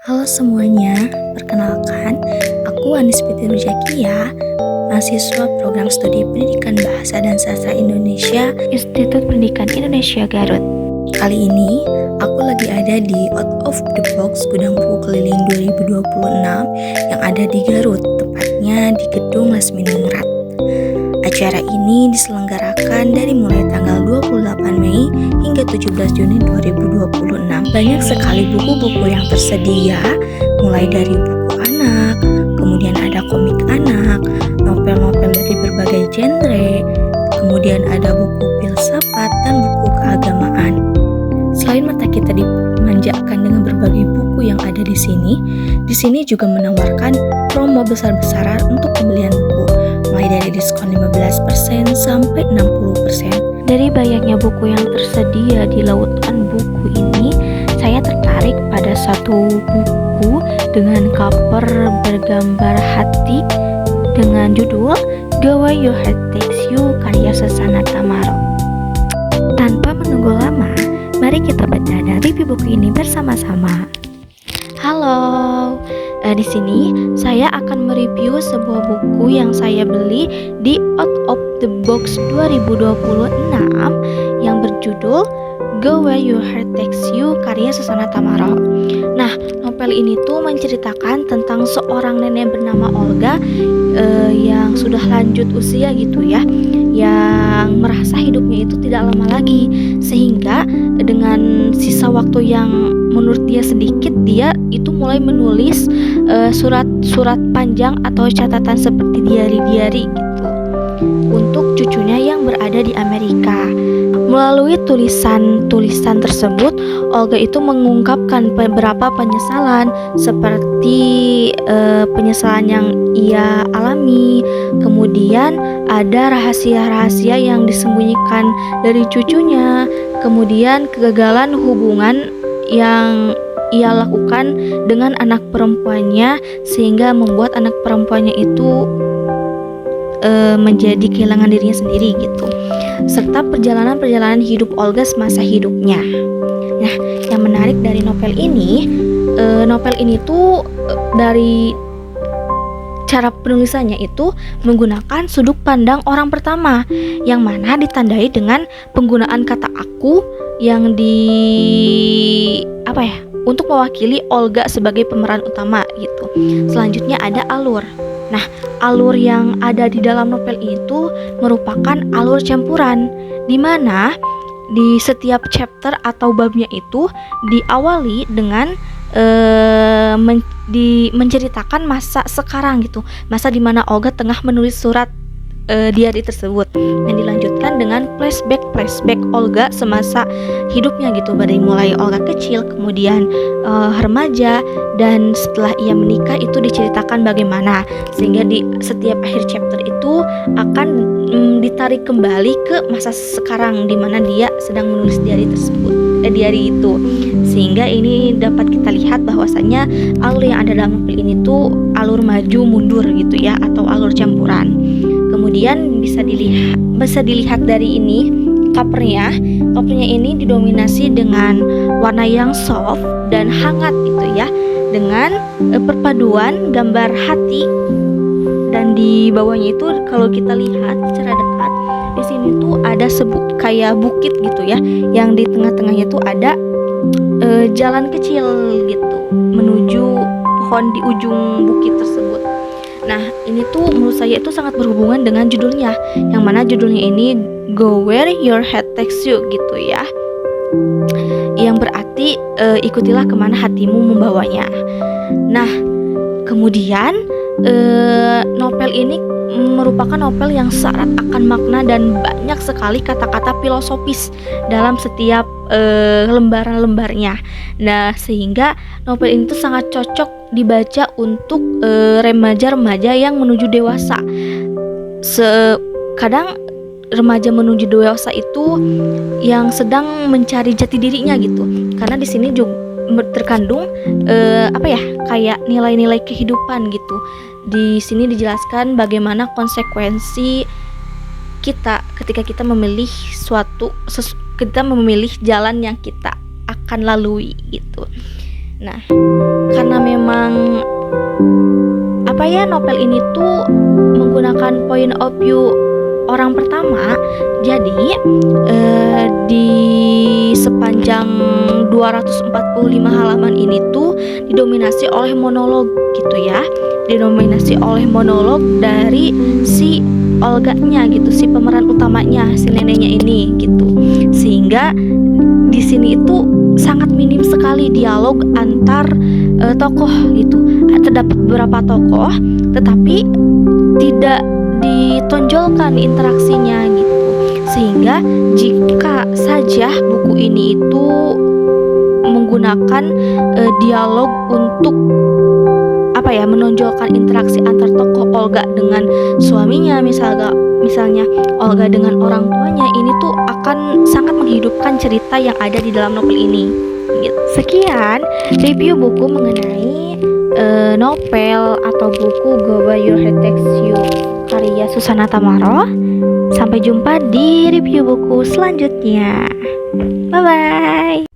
Halo semuanya, perkenalkan, aku Anis Piti Rujakia, mahasiswa program studi Pendidikan Bahasa dan Sastra Indonesia, Institut Pendidikan Indonesia Garut. Kali ini, aku lagi ada di Out of the Box Gudang Buku Keliling 2026 yang ada di Garut, tepatnya di Gedung Lasminingrat. Acara ini diselenggarakan dari mulai tanggal 28 Mei hingga 17 Juni 2026. Banyak sekali buku-buku yang tersedia, mulai dari buku anak, kemudian ada komik anak, novel-novel dari berbagai genre, kemudian ada buku filsafat dan buku keagamaan. Selain mata kita dimanjakan dengan berbagai buku yang ada di sini juga menawarkan promo besar-besaran untuk pembelian buku, mulai dari diskon 15% sampai 60%. Dari banyaknya buku yang tersedia di lautan buku ini, saya tertarik pada satu buku dengan cover bergambar hati dengan judul Go Where Your Heart Takes You karya Sasana Tamaro. Tanpa menunggu lama, mari kita baca dan review buku ini bersama-sama. Halo, di sini saya akan mereview sebuah buku yang saya beli di Out of the Box 2026 yang berjudul Go Where Your Heart Takes You karya Sasana Tamaro. Nah, novel ini tuh menceritakan tentang seorang nenek bernama Olga yang sudah lanjut usia gitu ya, yang merasa hidupnya itu tidak lama lagi, sehingga dengan sisa waktu yang menurut dia sedikit, dia itu mulai menulis surat-surat panjang atau catatan seperti diari-diari gitu untuk cucunya yang berada di Amerika. Melalui tulisan-tulisan tersebut, Olga itu mengungkapkan beberapa penyesalan seperti penyesalan yang ia alami. Kemudian ada rahasia-rahasia yang disembunyikan dari cucunya. Kemudian kegagalan hubungan yang ia lakukan dengan anak perempuannya, sehingga membuat anak perempuannya itu menjadi kehilangan dirinya sendiri gitu, serta perjalanan hidup Olga semasa hidupnya. Nah, yang menarik dari novel ini tuh dari cara penulisannya itu menggunakan sudut pandang orang pertama, yang mana ditandai dengan penggunaan kata aku yang untuk mewakili Olga sebagai pemeran utama gitu. Selanjutnya ada alur. Nah, alur yang ada di dalam novel itu merupakan alur campuran, di mana di setiap chapter atau babnya itu diawali dengan menceritakan masa sekarang gitu, masa di mana Olga tengah menulis surat diari tersebut, dan dilanjutkan dengan flashback Olga semasa hidupnya gitu, dari mulai Olga kecil, kemudian remaja, dan setelah ia menikah itu diceritakan bagaimana, sehingga di setiap akhir chapter itu akan ditarik kembali ke masa sekarang di mana dia sedang menulis diari itu, sehingga ini dapat kita lihat bahwasanya alur yang ada dalam novel ini tuh alur maju mundur gitu ya, atau alur campuran. Kemudian bisa dilihat dari ini covernya ini didominasi dengan warna yang soft dan hangat gitu ya, dengan perpaduan gambar hati, dan di bawahnya itu kalau kita lihat secara dekat di sini tuh ada kayak bukit gitu ya, yang di tengah-tengahnya tuh ada jalan kecil gitu menuju pohon di ujung bukit tersebut. Nah, ini tuh menurut saya itu sangat berhubungan dengan judulnya, yang mana judulnya ini Go Where Your Heart Takes You gitu ya, yang berarti ikutilah kemana hatimu membawanya. Nah, kemudian novel ini merupakan novel yang syarat akan makna dan banyak sekali kata-kata filosofis dalam setiap lembaran-lembarnya. Nah, sehingga novel ini tuh sangat cocok dibaca untuk remaja-remaja yang menuju dewasa. Kadang remaja menuju dewasa itu yang sedang mencari jati dirinya gitu, karena di sini juga terkandung kayak nilai-nilai kehidupan gitu. Di sini dijelaskan bagaimana konsekuensi kita ketika kita memilih kita memilih jalan yang kita akan lalui gitu. Nah, karena memang novel ini tuh menggunakan point of view orang pertama, jadi di sepanjang 245 halaman ini tuh didominasi oleh monolog gitu ya. Didominasi oleh monolog dari si Olga-nya gitu, si pemeran utamanya, si neneknya ini gitu. Sehingga di sini itu sangat minim sekali dialog antar tokoh gitu. Terdapat beberapa tokoh tetapi tidak ditonjolkan interaksinya gitu. Sehingga jika saja buku ini itu menggunakan dialog untuk menonjolkan interaksi antar tokoh Olga dengan suaminya, misalnya Olga dengan orang tuanya, ini tuh akan sangat menghidupkan cerita yang ada di dalam novel ini gitu. Sekian review buku mengenai novel atau buku Go By Your Head Takes You karya Susana Tamaro. Sampai jumpa di review buku selanjutnya. Bye bye.